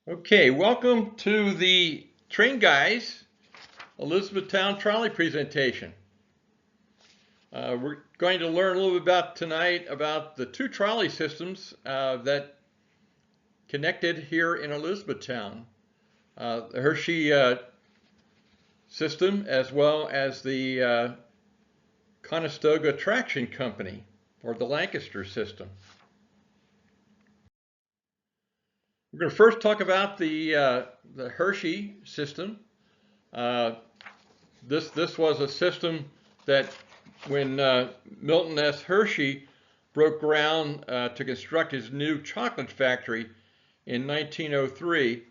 Okay, welcome to the Train Guys Elizabethtown Trolley presentation. We're going to learn a little bit about tonight about the two trolley systems that connected here in Elizabethtown. The Hershey system as well as the Conestoga Traction Company, or the Lancaster system. We're going to first talk about the Hershey system. This was a system that when Milton S. Hershey broke ground to construct his new chocolate factory in 1903,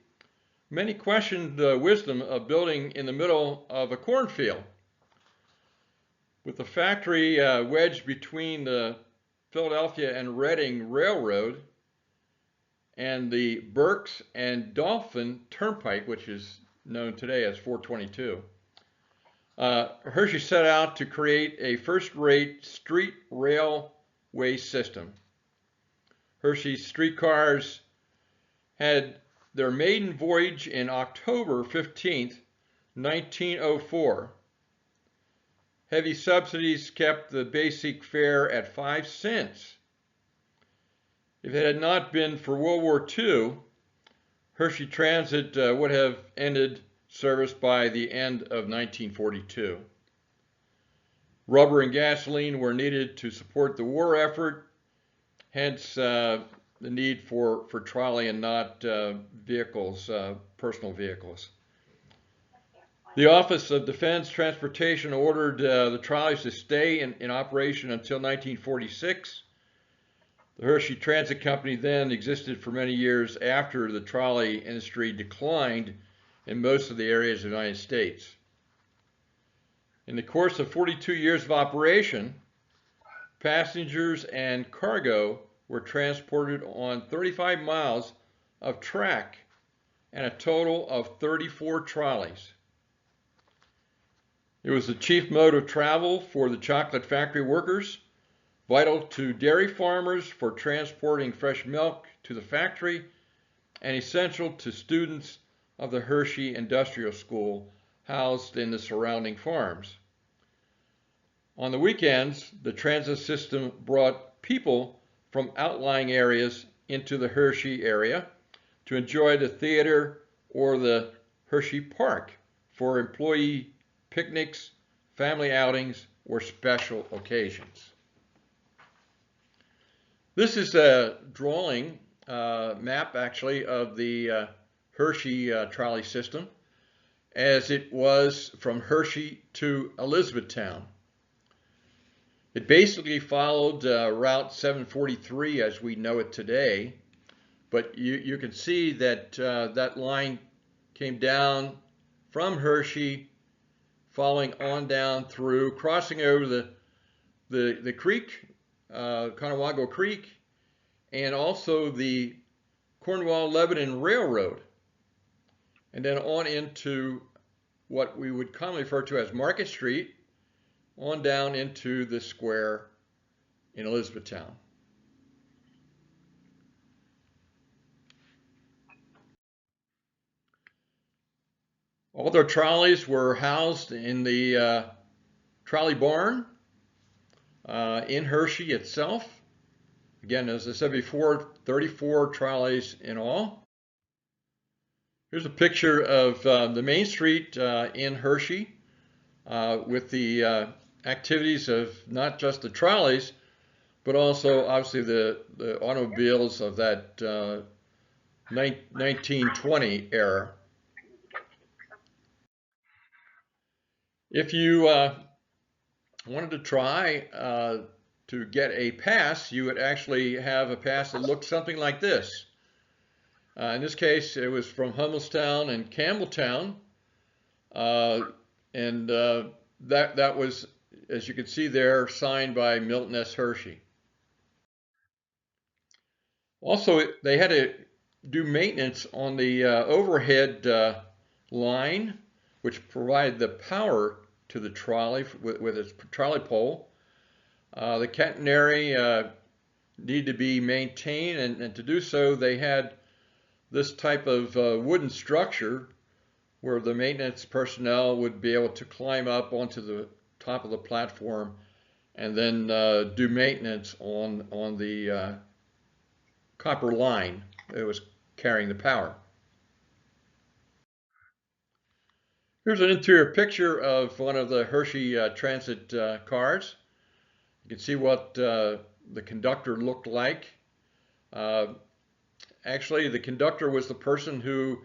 many questioned the wisdom of building in the middle of a cornfield. With the factory wedged between the Philadelphia and Reading Railroad and the Berks and Dolphin Turnpike, which is known today as 422. Hershey set out to create a first-rate street railway system. Hershey's streetcars had their maiden voyage in October 15th, 1904. Heavy subsidies kept the basic fare at 5 cents. If it had not been for World War II, Hershey Transit would have ended service by the end of 1942. Rubber and gasoline were needed to support the war effort, hence the need for trolley and not vehicles, personal vehicles. The Office of Defense Transportation ordered the trolleys to stay in operation until 1946. The Hershey Transit Company then existed for many years after the trolley industry declined in most of the areas of the United States. In the course of 42 years of operation, passengers and cargo were transported on 35 miles of track and a total of 34 trolleys. It was the chief mode of travel for the chocolate factory workers, vital to dairy farmers for transporting fresh milk to the factory, and essential to students of the Hershey Industrial School housed in the surrounding farms. On the weekends, the transit system brought people from outlying areas into the Hershey area to enjoy the theater or the Hershey Park for employee picnics, family outings, or special occasions. This is a drawing map, actually, of the Hershey trolley system as it was from Hershey to Elizabethtown. It basically followed Route 743 as we know it today, but you can see that that line came down from Hershey, following on down through, crossing over the creek, Conestoga Creek, and also the Cornwall-Lebanon Railroad, and then on into what we would commonly refer to as Market Street, on down into the square in Elizabethtown. All their trolleys were housed in the trolley barn in Hershey itself. Again, as I said before, 34 trolleys in all. Here's a picture of the main street in Hershey with the activities of not just the trolleys, but also obviously the automobiles of that 1920 era. If you wanted to try to get a pass, you would actually have a pass that looked something like this. In this case, it was from Hummelstown and Campbelltown, and that was, as you can see there, signed by Milton S. Hershey. Also, they had to do maintenance on the overhead line, which provided the power to the trolley with its trolley pole. The catenary needed to be maintained, and to do so, they had this type of wooden structure where the maintenance personnel would be able to climb up onto the top of the platform and then do maintenance on the copper line that was carrying the power. Here's an interior picture of one of the Hershey Transit cars. You can see what the conductor looked like. Actually, the conductor was the person who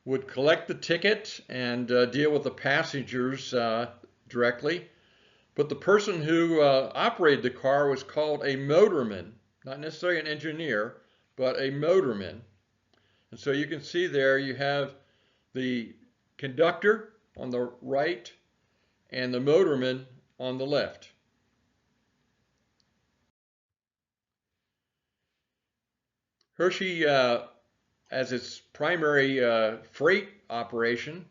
would collect the ticket and deal with the passengers directly. But the person who operated the car was called a motorman, not necessarily an engineer, but a motorman. And so you can see there you have the conductor on the right and the motorman on the left. Hershey, as its primary freight operation,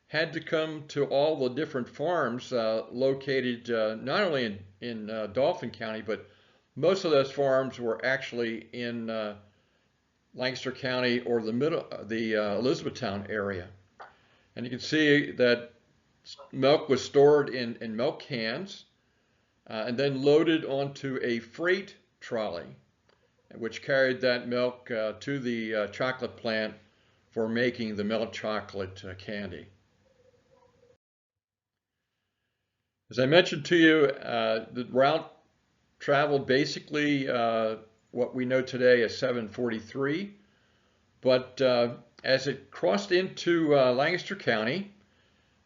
had to come to all the different farms located not only in Dauphin County, but most of those farms were actually in Lancaster County or the Elizabethtown area. And you can see that milk was stored in milk cans and then loaded onto a freight trolley, which carried that milk to the chocolate plant for making the milk chocolate candy. As I mentioned to you, the route traveled basically what we know today as 743, but as it crossed into Lancaster County,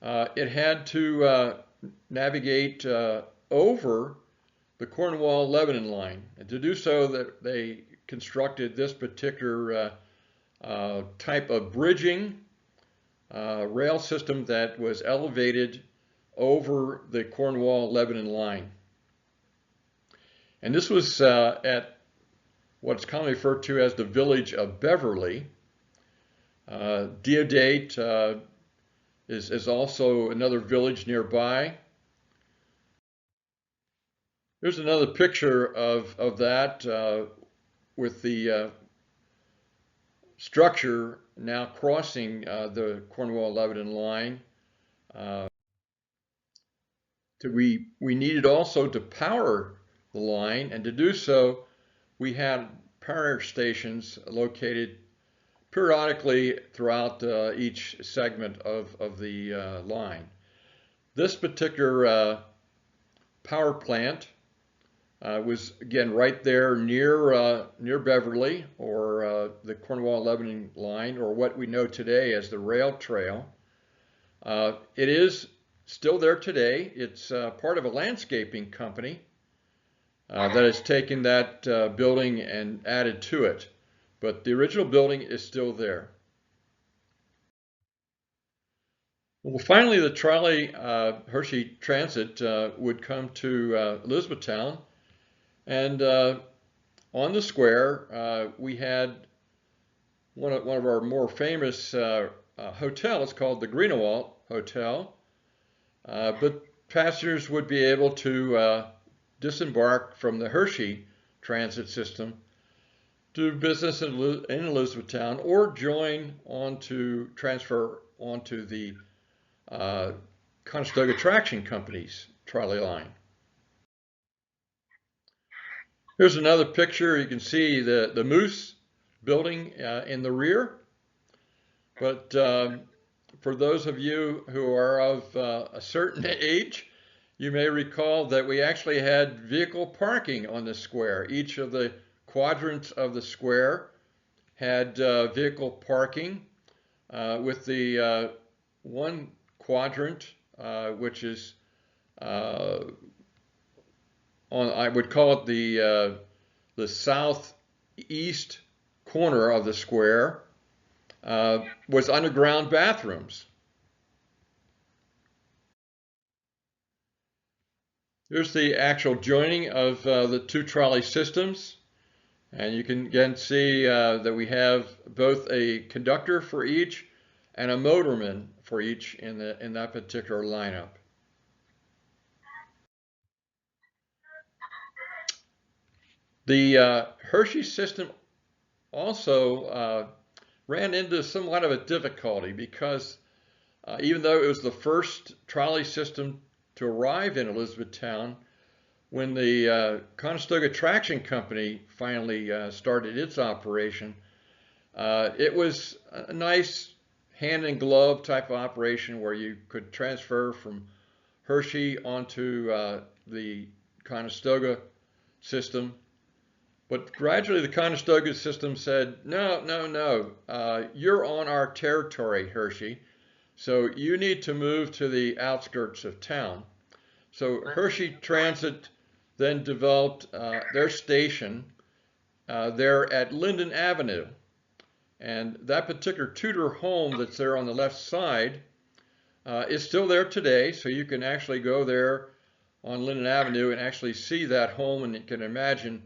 it had to navigate over the Cornwall-Lebanon line. And to do so, that they constructed this particular type of bridging rail system that was elevated over the Cornwall-Lebanon line. And this was at what's commonly referred to as the village of Beverly. Deodate is also another village nearby. Here's another picture of that with the structure now crossing the Cornwall-Lebanon line. We needed also to power the line, and to do so, we had power stations located periodically throughout each segment of the line. This particular power plant was again right there near Beverly, or the Cornwall-Lebanon line, or what we know today as the rail trail. It is still there today. It's part of a landscaping company that has taken that building and added to it. But the original building is still there. Well, finally, the trolley, Hershey Transit, would come to Elizabethtown. And on the square, we had one of our more famous hotels called the Greenawalt Hotel. But passengers would be able to disembark from the Hershey transit system, do business in Elizabethtown, or transfer onto the Conestoga Traction Company's trolley line. Here's another picture. You can see the Moose building in the rear. But for those of you who are of a certain age, you may recall that we actually had vehicle parking on the square. Each of the quadrants of the square had vehicle parking, with the one quadrant, which is I would call it the southeast corner of the square, was underground bathrooms. Here's the actual joining of the two trolley systems. And you can again see that we have both a conductor for each and a motorman for each in that particular lineup. The Hershey system also ran into somewhat of a difficulty because even though it was the first trolley system to arrive in Elizabethtown, when the Conestoga Traction Company finally started its operation, it was a nice hand in glove type of operation where you could transfer from Hershey onto the Conestoga system. But gradually the Conestoga system said, no, no, no, you're on our territory, Hershey, so you need to move to the outskirts of town. So Hershey Transit then developed their station there at Linden Avenue. And that particular Tudor home that's there on the left side is still there today. So you can actually go there on Linden Avenue and actually see that home, and you can imagine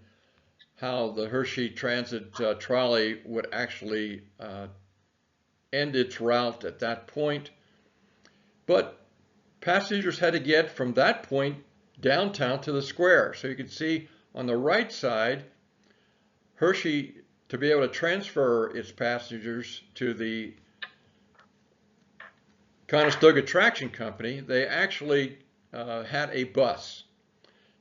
how the Hershey Transit trolley would actually end its route at that point. But passengers had to get from that point downtown to the square. So you can see on the right side, Hershey, to be able to transfer its passengers to the Conestoga Traction Company, they actually had a bus.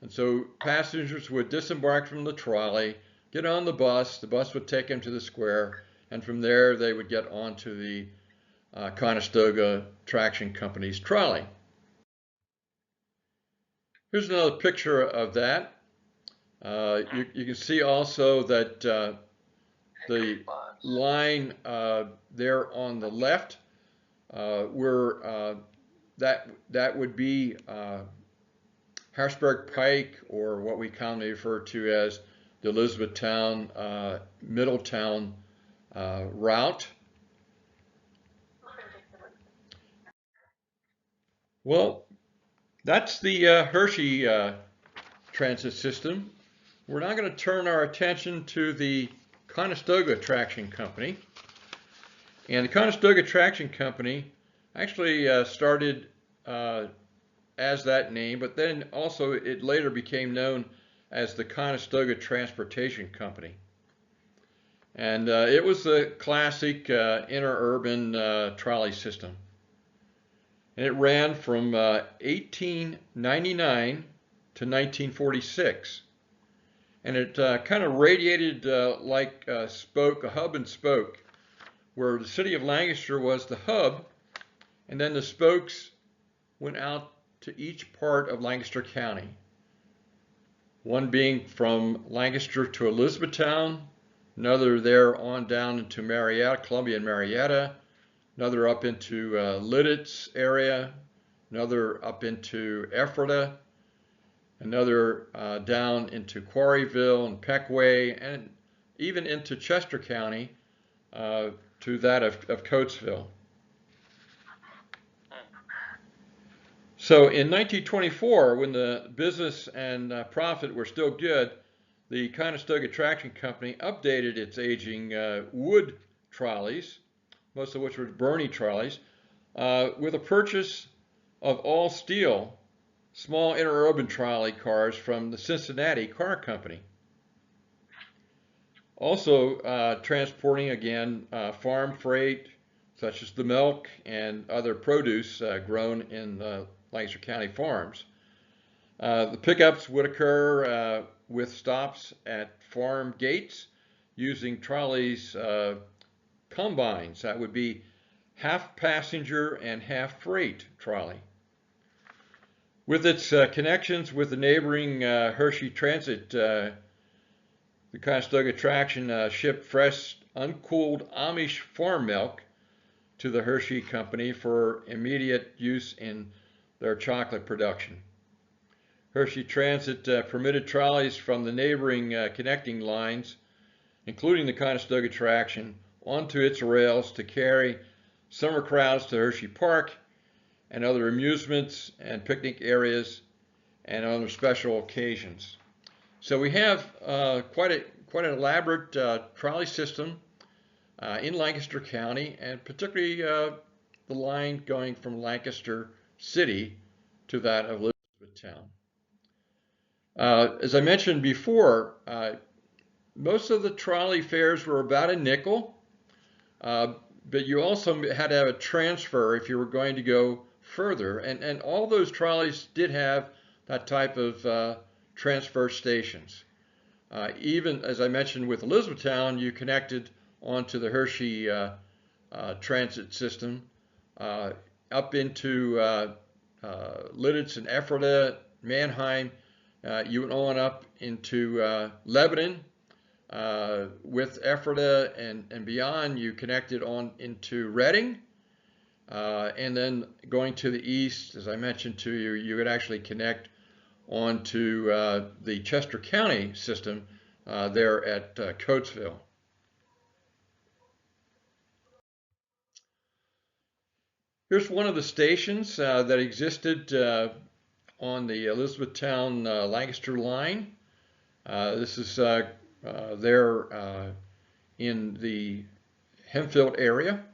And so passengers would disembark from the trolley, get on the bus would take them to the square, and from there they would get onto the Conestoga Traction Company's trolley. Here's another picture of that. You can see also that the line there on the left, where that would be Harrisburg Pike, or what we commonly refer to as the Elizabethtown Middletown route. Well, that's the Hershey transit system. We're now going to turn our attention to the Conestoga Traction Company. And the Conestoga Traction Company actually started as that name, but then also it later became known as the Conestoga Transportation Company. And it was the classic interurban trolley system. And it ran from 1899 to 1946. And it kind of radiated like a hub and spoke, where the city of Lancaster was the hub, and then the spokes went out to each part of Lancaster County. One being from Lancaster to Elizabethtown, another there on down into Marietta, Columbia and Marietta, another up into Lidditz area, another up into Ephrata, another down into Quarryville and Peckway, and even into Chester County to that of Coatesville. So in 1924, when the business and profit were still good, the Conestoga Traction Company updated its aging wood trolleys, most of which were Burney trolleys, with a purchase of all steel small interurban trolley cars from the Cincinnati Car Company. Also transporting, again, farm freight, such as the milk and other produce grown in Lancaster County farms. The pickups would occur with stops at farm gates using trolleys combines. That would be half passenger and half freight trolley. With its connections with the neighboring Hershey Transit, the Conestoga Traction shipped fresh, uncooled Amish farm milk to the Hershey Company for immediate use in their chocolate production. Hershey Transit permitted trolleys from the neighboring connecting lines, including the Conestoga Traction, onto its rails to carry summer crowds to Hershey Park and other amusements and picnic areas and other special occasions. So we have quite an elaborate trolley system in Lancaster County, and particularly the line going from Lancaster City to that of Elizabethtown. As I mentioned before, most of the trolley fares were about a nickel, but you also had to have a transfer if you were going to go further. And all those trolleys did have that type of transfer stations. Even, as I mentioned, with Elizabethtown, you connected onto the Hershey transit system up into Lidditz and Ephrata, Mannheim. You went on up into Lebanon. With Ephrata and beyond, you connected on into Reading. And then going to the east, as I mentioned to you, you would actually connect onto the Chester County system there at Coatesville. Here's one of the stations that existed on the Elizabethtown Lancaster line. This is there in the Hempfield area.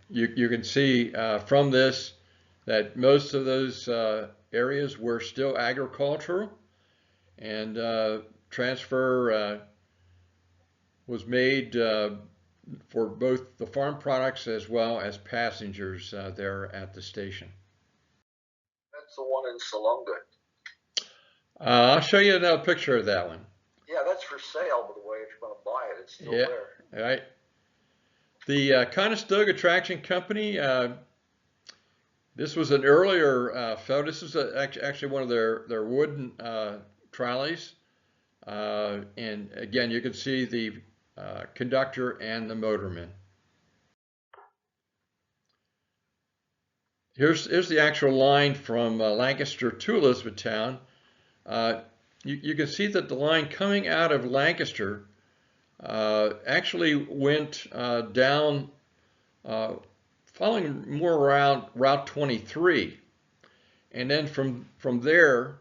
You can see from this that most of those areas were still agricultural, and transfer was made for both the farm products as well as passengers there at the station. That's the one in Salunga. I'll show you another picture of that one. Yeah, that's for sale, by the way. If you want to buy it, it's still there. All right. The Conestoga Traction Company, this was an earlier photo. This is actually one of their wooden trolleys. And again, you can see the conductor and the motorman. Here's the actual line from Lancaster to Elizabethtown. You can see that the line coming out of Lancaster actually went down, following more around Route 23, and then from there,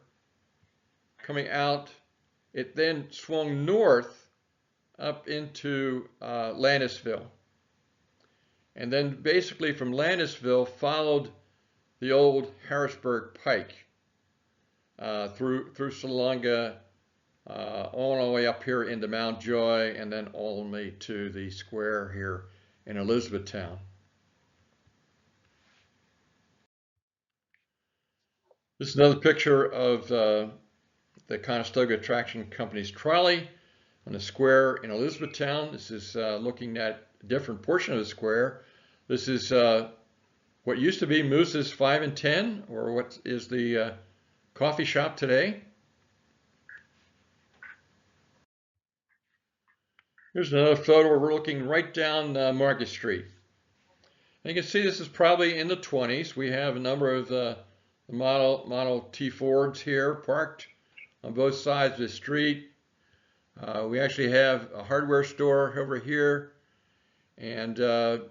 coming out, it then swung north up into Landisville, and then basically from Landisville followed the old Harrisburg Pike through Salunga, all the way up here into Mount Joy, and then all the way to the square here in Elizabethtown. This is another picture of the Conestoga Traction Company's trolley on the square in Elizabethtown. This is looking at a different portion of the square. This is what used to be Moose's 5 and 10, or what is the coffee shop today. Here's another photo where we're looking right down Market Street. And you can see this is probably in the 20s. We have a number of the Model T Fords here parked on both sides of the street. We actually have a hardware store over here, and a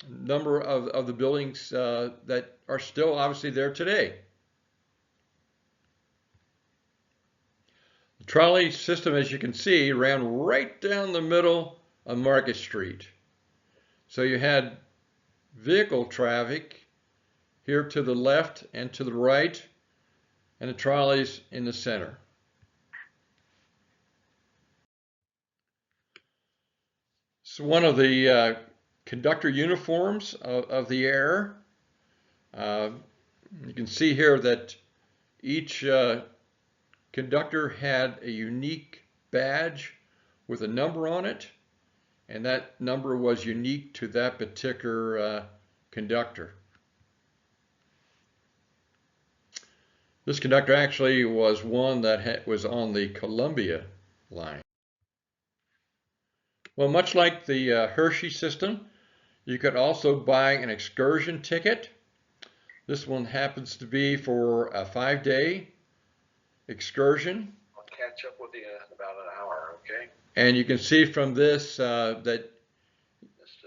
number of the buildings that are still obviously there today. The trolley system, as you can see, ran right down the middle of Market Street. So you had vehicle traffic here to the left and to the right, and the trolleys in the center. So one of the conductor uniforms of the air. You can see here that each conductor had a unique badge with a number on it, and that number was unique to that particular conductor. This conductor actually was one that was on the Columbia line. Well, much like the Hershey system, you could also buy an excursion ticket. This one happens to be for a 5-day excursion. I'll catch up with you in about an hour, okay? And you can see from this that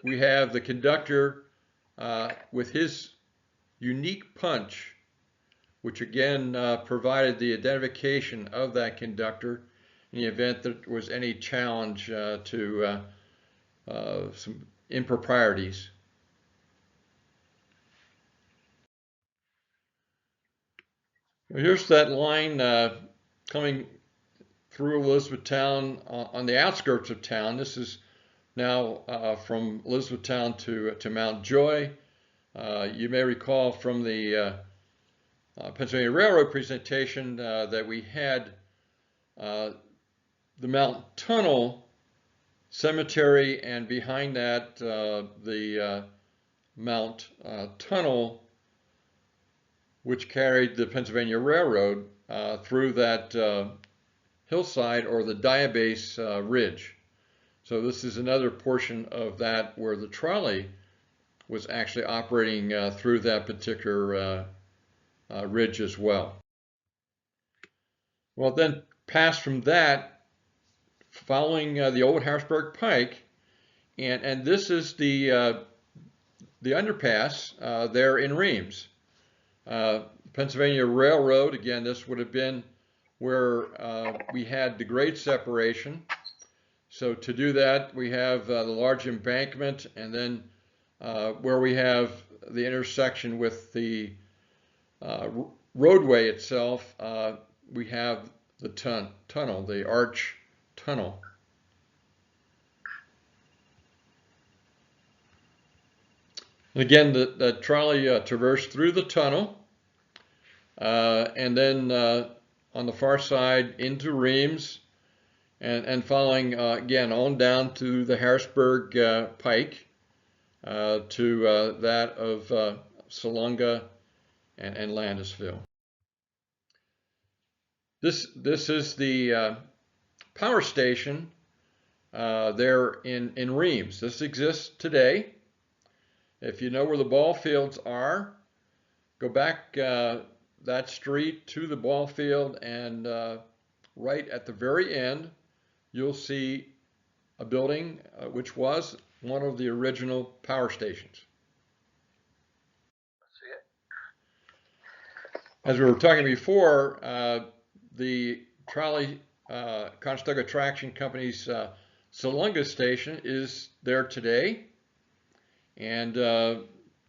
we have the conductor with his unique punch, which again provided the identification of that conductor in the event that there was any challenge to some improprieties. Here's that line coming through Elizabethtown on the outskirts of town. This is now from Elizabethtown to Mount Joy. You may recall from the Pennsylvania Railroad presentation that we had the Mount Tunnel Cemetery, and behind that the Mount Tunnel, which carried the Pennsylvania Railroad through that hillside, or the Diabase Ridge. So this is another portion of that where the trolley was actually operating through that particular ridge as well. Well, then past from that, following the old Harrisburg Pike, and this is the underpass there in Reams. Pennsylvania Railroad, again, this would have been where we had the grade separation. So to do that, we have the large embankment, and then where we have the intersection with the roadway itself, we have the tunnel, the arch tunnel. And again, the trolley traversed through the tunnel, and then on the far side into Reams, and following again on down to the Harrisburg Pike, to that of Salunga and Landisville. This is the power station there in Reams. This exists today. If you know where the ball fields are, go back that street to the ball field, and right at the very end, you'll see a building which was one of the original power stations. As we were talking before, the trolley Conestoga Traction Company's Salunga station is there today, and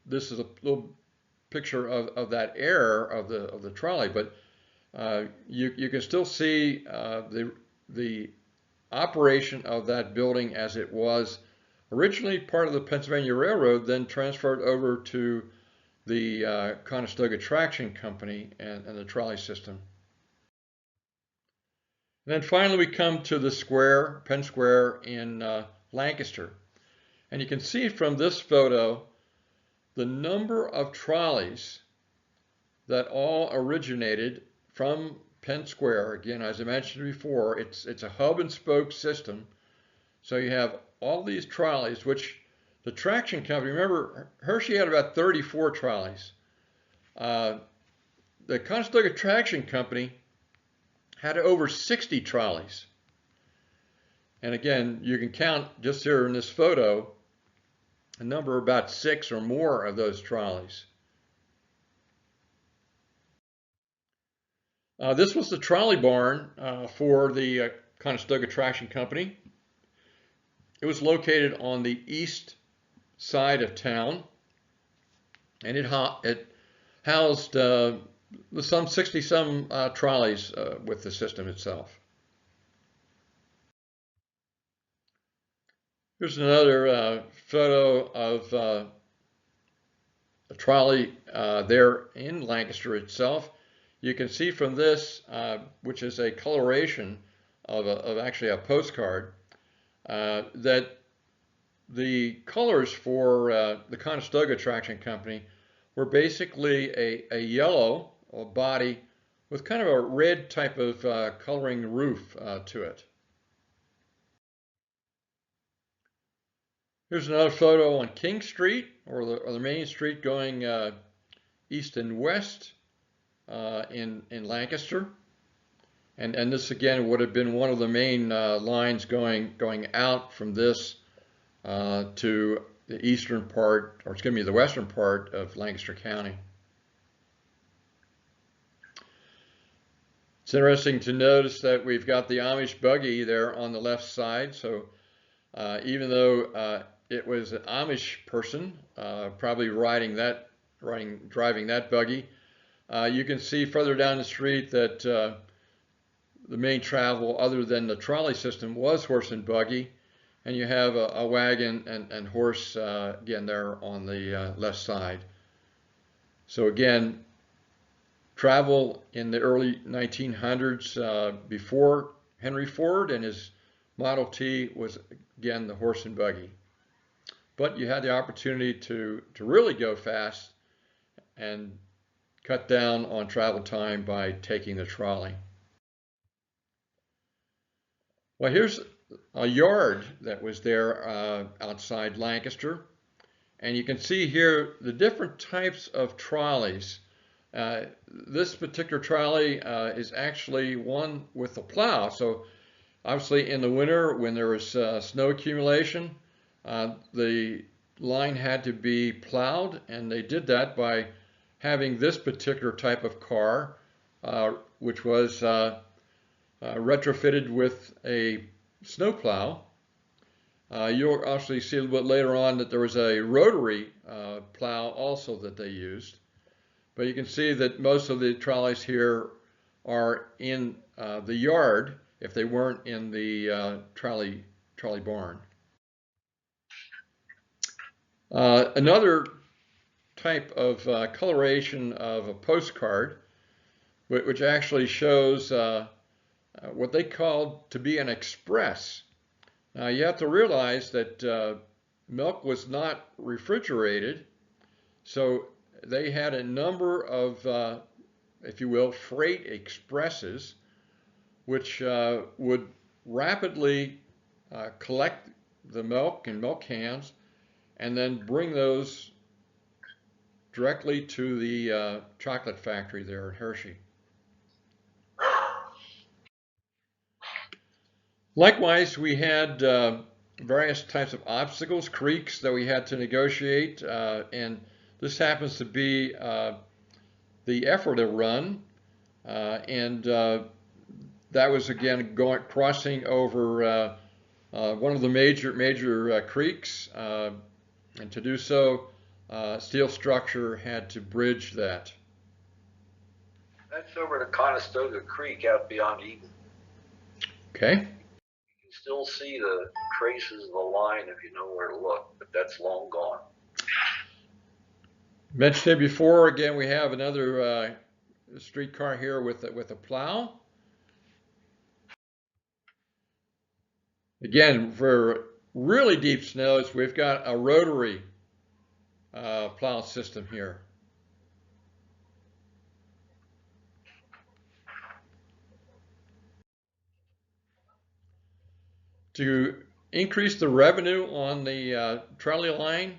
this is a little picture of that era of the trolley, but you can still see the operation of that building as it was originally part of the Pennsylvania Railroad, then transferred over to the Conestoga Traction Company and the trolley system. And then finally we come to the square, Penn Square in Lancaster. And you can see from this photo the number of trolleys that all originated from Penn Square. Again, as I mentioned before, it's a hub and spoke system. So you have all these trolleys, which the traction company, remember, Hershey had about 34 trolleys. The Conestoga Traction Company had over 60 trolleys. And again, you can count just here in this photo a number about 6 or more of those trolleys. This was the trolley barn for the Conestoga Traction Company. It was located on the east side of town, and it housed some 60-some trolleys with the system itself. Here's another photo of a trolley there in Lancaster itself. You can see from this, which is a coloration of actually a postcard, that the colors for the Conestoga Traction Company were basically a yellow body with kind of a red type of coloring roof to it. Here's another photo on King Street, or the main street going east and west in Lancaster. And this again would have been one of the main lines going out from this to the eastern part, or excuse me, the western part of Lancaster County. It's interesting to notice that we've got the Amish buggy there on the left side. So even though it was an Amish person probably driving that buggy, you can see further down the street that the main travel, other than the trolley system, was horse and buggy. and you have a wagon and horse again there on the left side. So again, travel in the early 1900s before Henry Ford and his Model T was again the horse and buggy. But you had the opportunity to really go fast and cut down on travel time by taking the trolley. Well, here's a yard that was there outside Lancaster, and you can see here the different types of trolleys. This particular trolley is actually one with a plow. So obviously in the winter when there was snow accumulation, the line had to be plowed, and they did that by having this particular type of car, which was retrofitted with a snowplow. You'll actually see a little bit later on that there was a rotary plow also that they used. But you can see that most of the trolleys here are in the yard if they weren't in the trolley barn. Another type of coloration of a postcard, which actually shows what they called to be an express. Now you have to realize that milk was not refrigerated, so they had a number of, if you will, freight expresses, which would rapidly collect the milk in milk cans and then bring those directly to the chocolate factory there in Hershey. Likewise, we had various types of obstacles, creeks that we had to negotiate, and this happens to be the Ephrata run, and that was again crossing over one of the major creeks, and to do so, steel structure had to bridge that. That's over the Conestoga Creek out beyond Eden. Okay. You can still see the traces of the line if you know where to look, but that's long gone. Mentioned it before. Again, we have another streetcar here with a plow. Again, for really deep snows, we've got a rotary plow system here. To increase the revenue on the trolley line,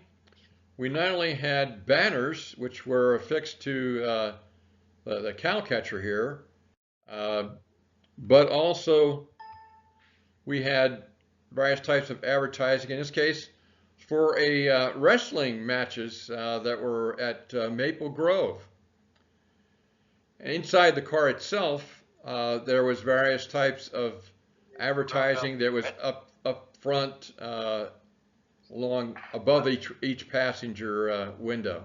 we not only had banners, which were affixed to the cow catcher here, but also we had various types of advertising. In this case, for a wrestling matches that were at Maple Grove. And inside the car itself, there was various types of advertising that was up front, along above each passenger window.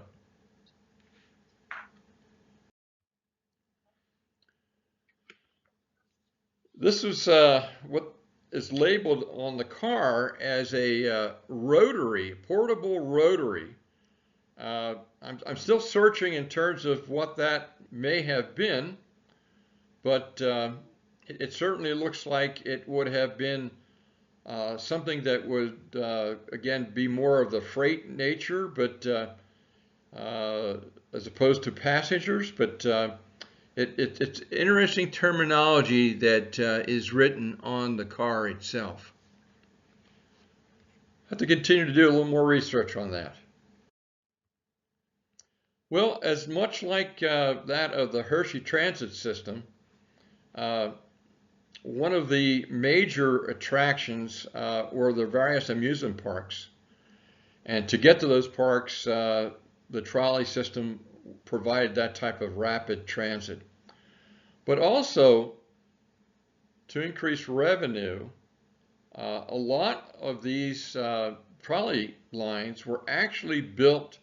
This is what is labeled on the car as a rotary, portable rotary. I'm still searching in terms of what that may have been, but it certainly looks like it would have been something that would, again, be more of the freight nature, but as opposed to passengers. But it's interesting terminology that is written on the car itself. I have to continue to do a little more research on that. Well, as much like that of the Hershey Transit System, one of the major attractions were the various amusement parks. And to get to those parks, the trolley system provided that type of rapid transit. But also, to increase revenue, a lot of these trolley lines were actually built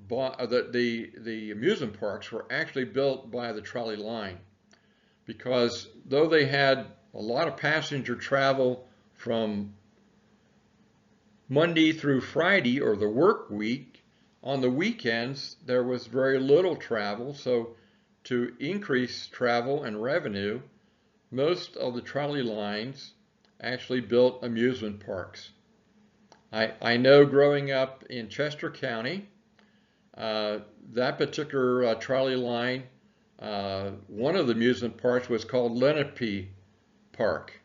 by the amusement parks were actually built by the trolley line, because though they had a lot of passenger travel from Monday through Friday, or the work week. On the weekends, there was very little travel, so to increase travel and revenue, most of the trolley lines actually built amusement parks. I know growing up in Chester County, that particular trolley line, one of the amusement parks was called Lenape Park,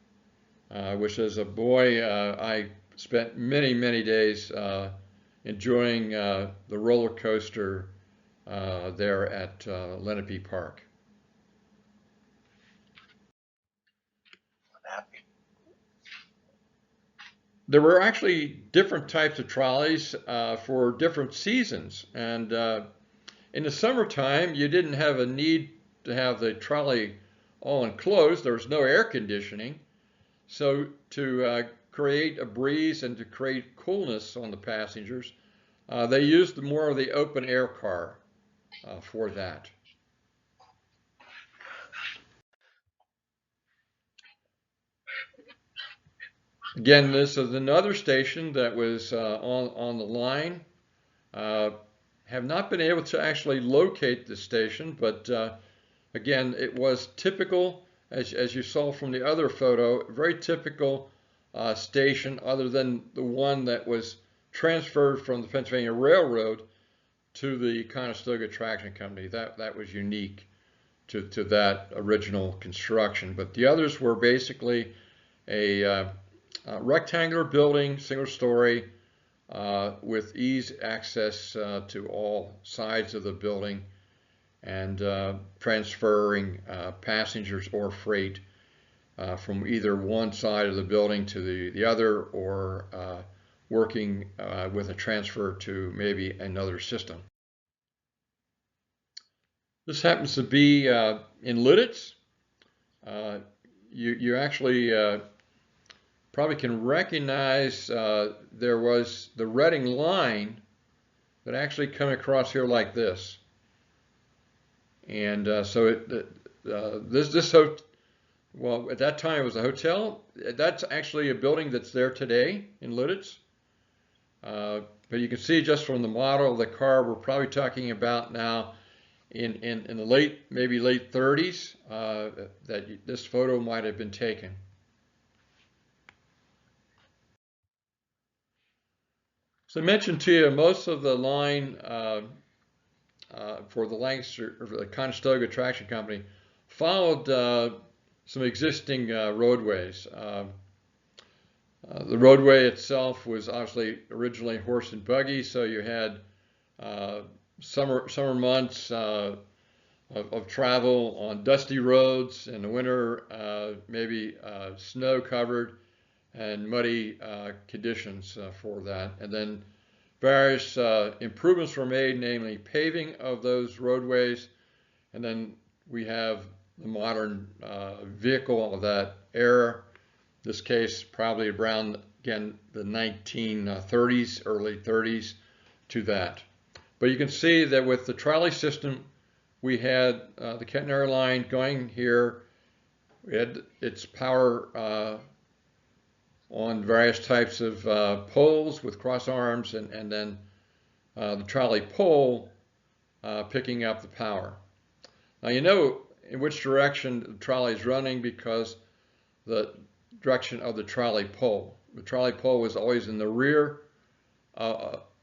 which as a boy I spent many, many days enjoying the roller coaster there at Lenape Park. There were actually different types of trolleys for different seasons, and in the summertime you didn't have a need to have the trolley all enclosed. There was no air conditioning, so to create a breeze and to create coolness on the passengers, they used more of the open air car for that. Again, this is another station that was on the line. Have not been able to actually locate the station, but again, it was typical, as you saw from the other photo, very typical station, other than the one that was transferred from the Pennsylvania Railroad to the Conestoga Traction Company. That was unique to that original construction. But the others were basically a rectangular building, single story, with easy access to all sides of the building, and transferring passengers or freight from either one side of the building to the other, or working with a transfer to maybe another system. This happens to be in Lidditz. You actually probably can recognize there was the Reading line that actually come across here like this. And so well, at that time it was a hotel. That's actually a building that's there today in Lidditz. But you can see just from the model of the car, we're probably talking about now in the maybe late 30s that this photo might have been taken. So I mentioned to you, most of the line for the Lancaster, or the Conestoga Traction Company, followed some existing roadways. The roadway itself was obviously originally horse and buggy, so you had summer months of travel on dusty roads. In the winter, maybe snow covered and muddy conditions for that. And then various improvements were made, namely paving of those roadways. And then we have the modern vehicle of that era. This case probably around, again, the 1930s, early 30s to that. But you can see that with the trolley system, we had the catenary line going here. We had its power on various types of poles with cross arms, and then the trolley pole picking up the power. Now you know in which direction the trolley is running because the direction of the trolley pole. The trolley pole was always in the rear,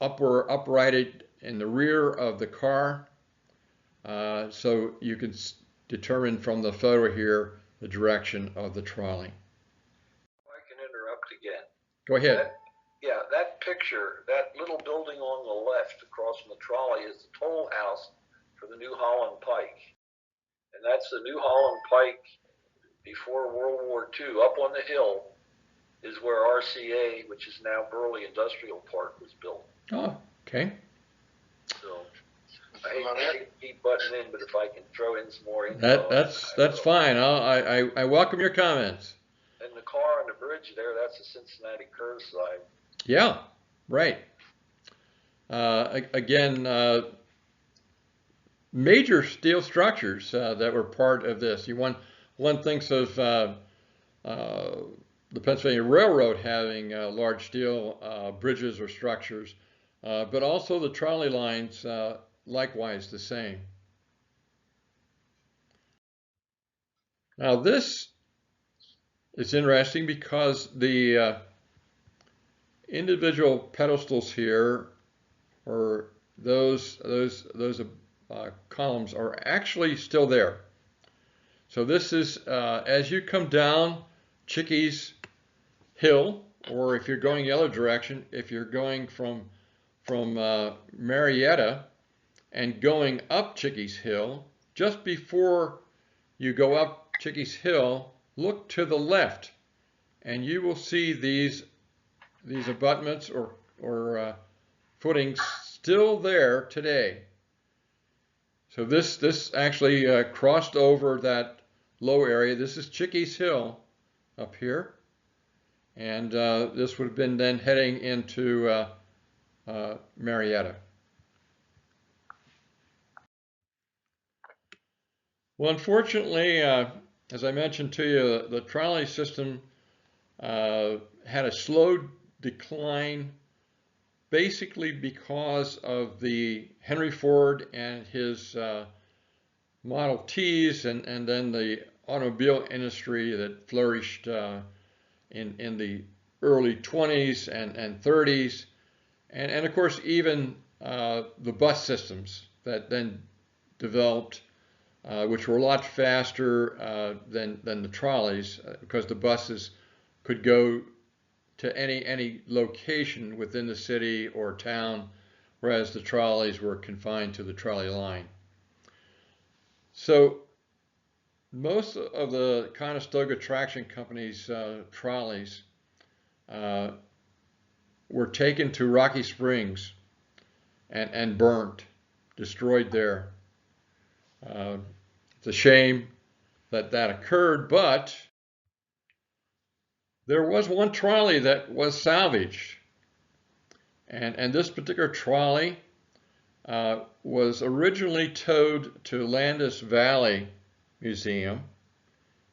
uprighted in the rear of the car. So you can determine from the photo here the direction of the trolley. Again. Go ahead. That picture, that little building on the left across from the trolley, is the toll house for the New Holland Pike. And that's the New Holland Pike before World War II. Up on the hill is where RCA, which is now Burley Industrial Park, was built. Oh, okay. So I hate to keep butting in, but if I can throw in some more info. That's fine. I welcome your comments. And the car on the bridge there, that's the Cincinnati curbside. Yeah, right. Again, major steel structures that were part of this. One thinks of the Pennsylvania Railroad having large steel bridges or structures, but also the trolley lines likewise the same. Now this is interesting because the individual pedestals here, or those columns, are actually still there. So this is as you come down Chickies Hill, or if you're going the other direction, if you're going from Marietta and going up Chickies Hill, just before you go up Chickies Hill, look to the left, and you will see these abutments or footings still there today. So this actually crossed over that low area. This is Chickies Hill up here, and this would have been then heading into Marietta. Well, unfortunately, as I mentioned to you, the trolley system had a slow decline, basically because of the Henry Ford and his Model Ts, and then the automobile industry that flourished in the early 20s and 30s, and of course even the bus systems that then developed, which were a lot faster than the trolleys, because the buses could go to any location within the city or town, whereas the trolleys were confined to the trolley line. So most of the Conestoga Traction Company's trolleys were taken to Rocky Springs and burnt, destroyed there. It's a shame that that occurred, but there was one trolley that was salvaged. And this particular trolley was originally towed to Landis Valley Museum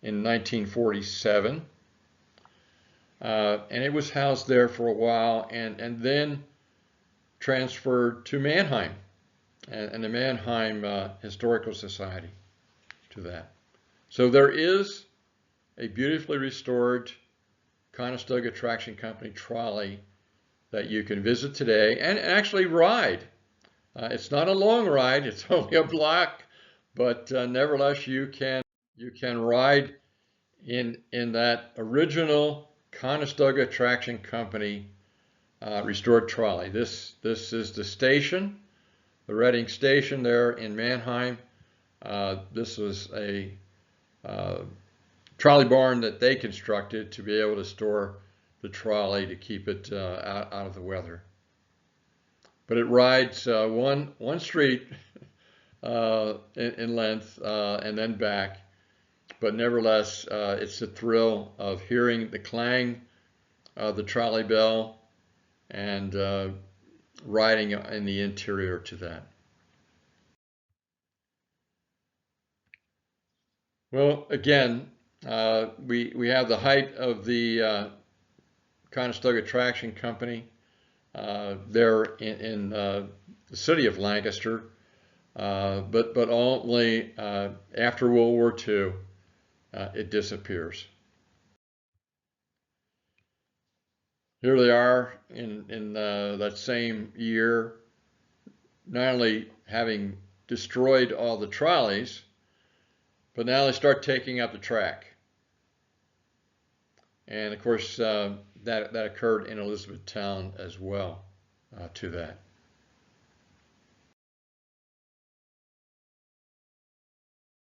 in 1947. And it was housed there for a while, and then transferred to Mannheim and the Mannheim Historical Society to that. So there is a beautifully restored Conestoga Traction Company trolley that you can visit today and actually ride. It's not a long ride, it's only a block, but nevertheless you can ride in that original Conestoga Traction Company restored trolley. This is the station, the Reading station there in Mannheim. This was a trolley barn that they constructed to be able to store the trolley to keep it out of the weather. But it rides one street in length and then back. But nevertheless, it's the thrill of hearing the clang of the trolley bell and riding in the interior to that. Well, again, we have the height of the Conestoga Traction Company there in the city of Lancaster, but only after World War II it disappears. Here they are in that same year, not only having destroyed all the trolleys, but now they start taking up the track. And of course, that occurred in Elizabethtown as well to that.